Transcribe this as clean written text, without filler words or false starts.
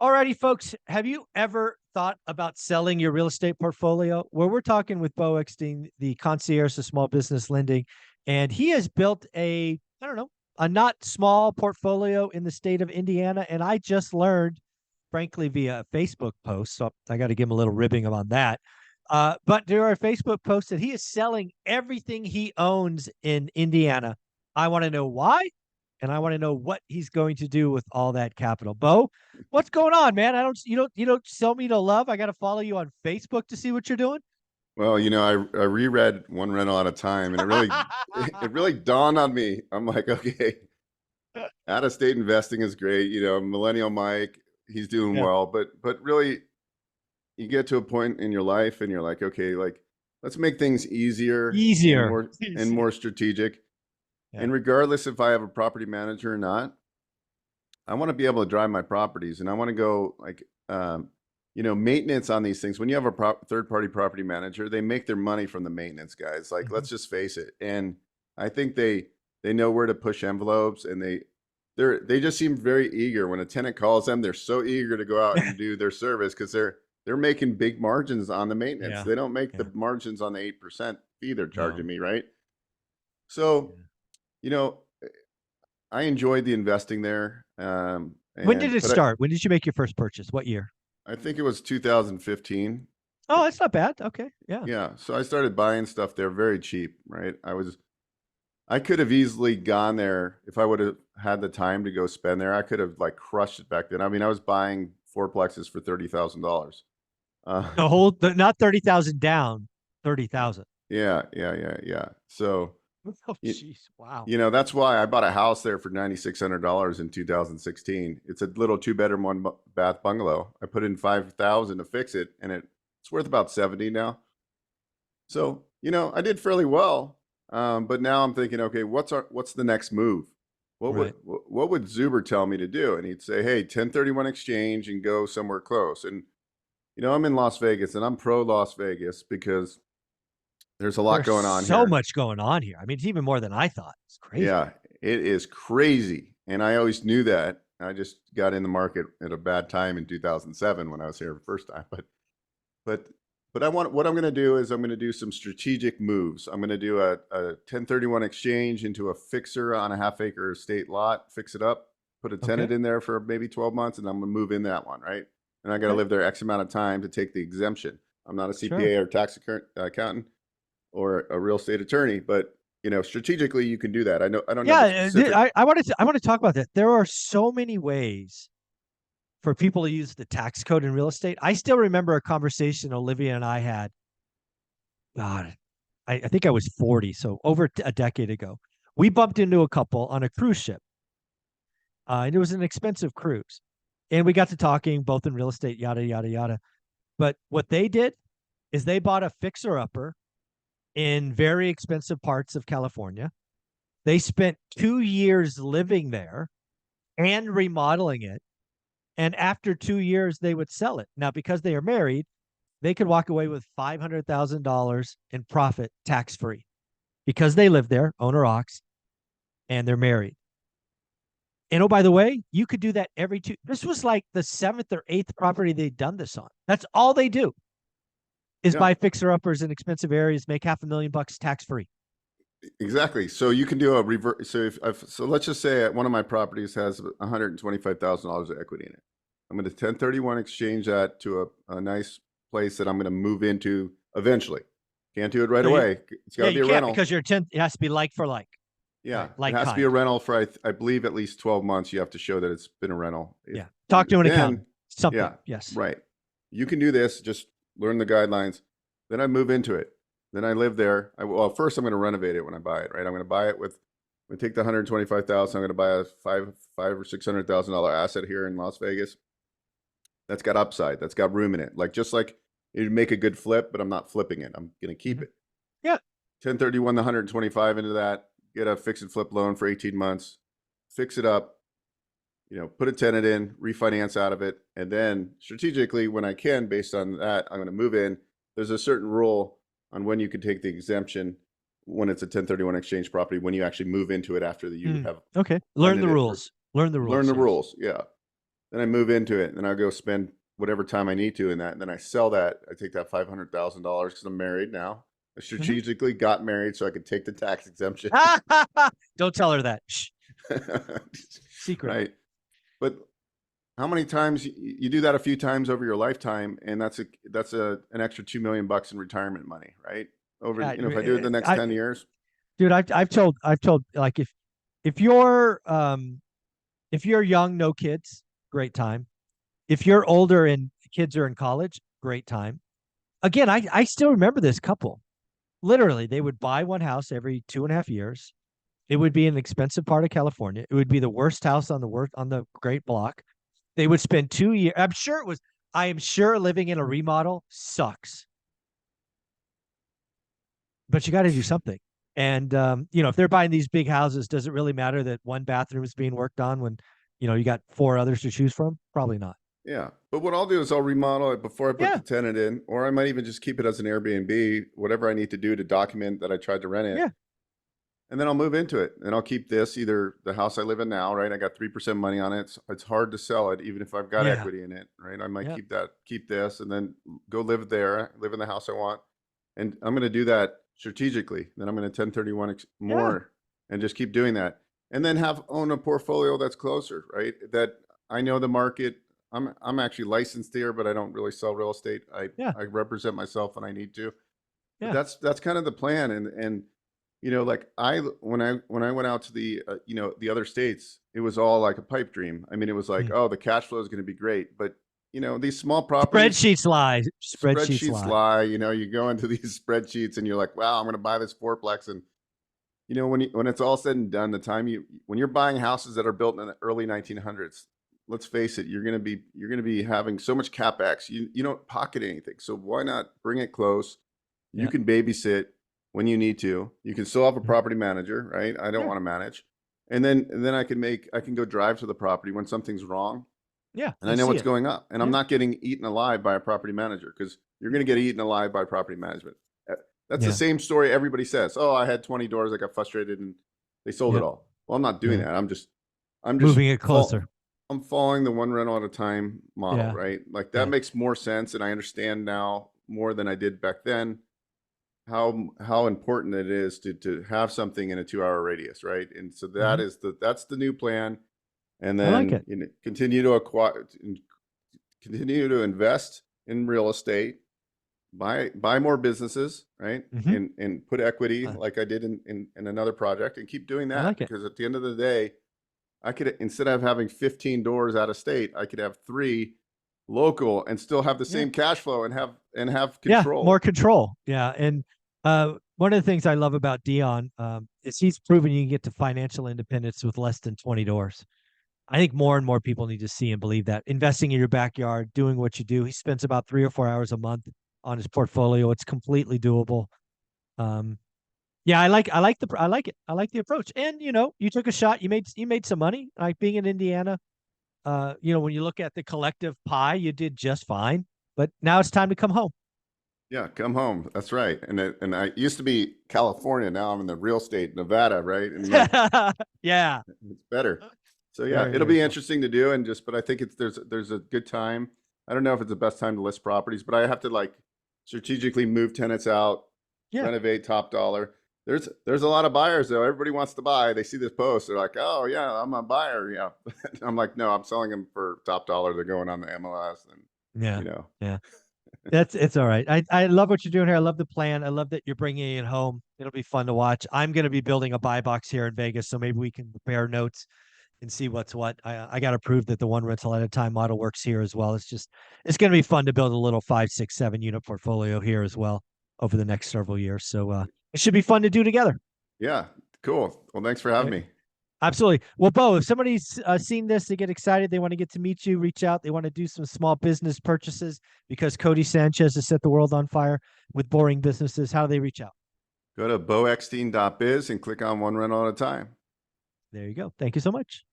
Alrighty, folks. Have you ever thought about selling your real estate portfolio? Well, we're talking with Bo Eckstein, the concierge of small business lending, and he has built I don't know, a not small portfolio in the state of Indiana. And I just learned, frankly, via a Facebook post, so I got to give him a little ribbing on that. But there are Facebook posts that he is selling everything he owns in Indiana. I want to know why, and I want to know what he's going to do with all that capital. Bo, what's going on, man? You don't sell me to love. I got to follow you on Facebook to see what you're doing. Well, I reread One Rental at a Time, and it really dawned on me. I'm like, okay, out of state investing is great. Millennial Mike, he's doing Yeah. well, but really, you get to a point in your life, and you're like, okay, like let's make things easier and Easier. more strategic. Yeah. And regardless if I have a property manager or not, I want to be able to drive my properties, and I want to go like, maintenance on these things. When you have a third party property manager, they make their money from the maintenance guys. Like, Mhm. let's just face it. And I think they know where to push envelopes, and they just seem very eager. When a tenant calls them, they're so eager to go out and do their service because they're making big margins on the maintenance. Yeah. They don't make Yeah. the margins on the 8% fee they're charging No. me, right? So, Yeah. you know, I enjoyed the investing there. When did And it but start? When did you make your first purchase? What year? I think it was 2015. Oh, that's not bad. Okay. Yeah. Yeah, so I started buying stuff there very cheap, right? I could have easily gone there if I would have had the time to go spend there. I could have like crushed it back then. I mean, I was buying fourplexes for $30,000. Not 30,000 down, 30,000. Yeah. So, Oh, you, jeez. Wow. that's why I bought a house there for $9,600 in 2016. It's a little two-bedroom, one bath bungalow. I put in 5,000 to fix it, and it's worth about 70 now. So, I did fairly well. But now I'm thinking, okay, what's the next move? Right. What would Zuber tell me to do? And he'd say, hey, 1031 exchange and go somewhere close. And I'm in Las Vegas, and I'm pro Las Vegas because there's a lot There's going on so here. much going on here. I mean, it's even more than I thought. It's crazy. Yeah, it is crazy. And I always knew that. I just got in the market at a bad time in 2007 when I was here the first time. But what I'm going to do is I'm going to do some strategic moves. I'm going to do a 1031 exchange into a fixer on a half acre estate lot, fix it up, put a Okay. tenant in there for maybe 12 months, and I'm going to move in that one, right? And I got to Okay. live there X amount of time to take the exemption. I'm not a Sure. CPA or tax accountant or a real estate attorney, but strategically you can do that. I don't know the Yeah. specific. I want to talk about that. There are so many ways for people to use the tax code in real estate. I still remember a conversation Olivia and I had. God, I think I was 40, so over a decade ago. We bumped into a couple on a cruise ship, and it was an expensive cruise. And we got to talking both in real estate, yada, yada, yada. But what they did is they bought a fixer upper in very expensive parts of California. They spent 2 years living there and remodeling it. And after 2 years, they would sell it. Now, because they are married, they could walk away with $500,000 in profit tax free because they live there, owner ox, and they're married. And oh, by the way, you could do that every two. This was like the seventh or eighth property they'd done this on. That's all they do is Yeah, buy fixer uppers in expensive areas, make $500,000 tax free. exactly. So you can do a reverse. So let's just say one of my properties has $125,000 of equity in it. I'm going to 1031 exchange that to a nice place that I'm going to move into eventually. Can't do it right So you, away. It's got yeah, to you be a can't rental. because you're 10. It has to be like for like, Yeah, right? it Like has to be a kind. rental for I believe at least 12 months. You have to show that it's been a rental. Yeah. And Talk to an then accountant. Something. yeah, Yes. right. You can do this. Just learn the guidelines. Then I move into it. Then I live there. Well, first I'm going to renovate it when I buy it. Right. I'm going to buy it with. I'm going to take the 125,000. I'm going to buy a five or $600,000 asset here in Las Vegas. That's got upside. That's got room in it. Just like it'd make a good flip, but I'm not flipping it. I'm going to keep Mhm. it. Yeah. 1031 the 125 into that, get a fix and flip loan for 18 months, fix it up, put a tenant in, refinance out of it, and then strategically when I can, based on that, I'm going to move in. There's a certain rule on when you can take the exemption when it's a 1031 exchange property, when you actually move into it after you have Okay. Learn rented the it for rules. Learn the learn rules. the Yes. rules. Yeah. then I move into it, and then I'll go spend whatever time I need to in that. And then I sell that. I take that $500,000 because I'm married now. I Mhm. strategically got married so I could take the tax exemption. Don't tell her that. Shh. Secret. Right. But how many times you do that a few times over your lifetime, and that's an extra 2 million bucks in retirement money, right? Over, Yeah, if I do it the next 10 years. dude, I've told like if if you're young, no kids, great time. If you're older and kids are in college, great time. Again, I still remember this couple. Literally, they would buy one house every 2.5 years. It would be an expensive part of California. It would be the worst house on the great block. They would spend 2 years. I am sure living in a remodel sucks, but you got to do something. And if they're buying these big houses, does it really matter that one bathroom is being worked on when, you got 4 others to choose from? Probably not. Yeah. But what I'll do is I'll remodel it before I put Yeah. the tenant in, or I might even just keep it as an Airbnb, whatever I need to do to document that I tried to rent it. Yeah. And then I'll move into it, and I'll keep this, either the house I live in now, right? I got 3% money on it. It's hard to sell it, even if I've got Yeah. equity in it, right? I might Yeah. keep this, and then go live there, live in the house I want. And I'm going to do that strategically. Then I'm going to 1031 Yeah. more and just keep doing that. And then own a portfolio that's closer, right? That I know the market. I'm actually licensed here, but I don't really sell real estate. Yeah. I represent myself when I need to. But Yeah. that's kind of the plan. And like when I went out to the the other states, it was all like a pipe dream. I mean, it was like, Mm. oh, the cash flow is going to be great, but these small properties, Spreadsheets lie. Spreadsheets spreadsheets lie. lie. You go into these spreadsheets and you're like, wow, I'm going to buy this fourplex. And when it's all said and done, when you're buying houses that are built in the early 1900s, let's face it, you're going to be having so much capex. You don't pocket anything, so why not bring it close? You Yeah. can babysit when you need to. You can still have a Mhm. property manager, right? I don't Yeah. want to manage. And then I can go drive to the property when something's wrong, Yeah. and I And know see what's it. going on. And I'm Yeah. not getting eaten alive by a property manager, because you're going to get eaten alive by property management. That's the Yeah. same story everybody says. Oh, I had 20 doors, I got frustrated, and they sold it Yeah. all. Well, I'm not doing Yeah. that. I'm just Moving it closer. I'm following the one rental at a time model, Yeah. right? Like that Yeah. makes more sense, and I understand now more than I did back then how important it is to have something in a 2 hour radius, right? And so Mhm. that's the new plan. And I like then it. continue to invest in real estate, buy more businesses, right? Mhm. And put equity Uh, like I did in another project, and keep doing I that, like it. because at the end of the day, I could, instead of having 15 doors out of state, I could have 3 local and still have the Yeah. same cash flow and have Yeah. More control. control. Yeah. And one of the things I love about Dion is he's proven you can get to financial independence with less than 20 doors. I think more and more people need to see and believe that investing in your backyard, doing what you do. He spends about 3 or 4 hours a month on his portfolio. It's completely doable. Um, yeah, I like it. I like the approach. And you took a shot. You made some money. Like being in Indiana, when you look at the collective pie, you did just fine. But now it's time to come home. Yeah, come home. That's right. And I used to be California. Now I'm in the real state, Nevada, right? And like, Yeah. it's better. So yeah, Very, it'll very be cool. interesting to do. But I think there's a good time. I don't know if it's the best time to list properties, but I have to like strategically move tenants out, Yeah. renovate top dollar. There's a lot of buyers though. Everybody wants to buy. They see this post, they're like, oh yeah, I'm a buyer. Yeah. I'm like, no, I'm selling them for top dollar. They're going on the MLS, and Yeah. you know, Yeah. It's all right. I love what you're doing here. I love the plan. I love that you're bringing it home. It'll be fun to watch. I'm going to be building a buy box here in Vegas, so maybe we can compare notes and see what's what. I got to prove that the one rental at a time model works here as well. It's going to be fun to build a little 5, 6, 7 unit portfolio here as well over the next several years. So it should be fun to do together. yeah, cool. Well, thanks for having Eh, me. Absolutely. Well, Bo, if somebody's seen this, they get excited, they want to get to meet you, reach out, they want to do some small business purchases because Cody Sanchez has set the world on fire with boring businesses. How do they reach out? Go to boeckstein.biz and click on one rental at a time. There you go. Thank you so much.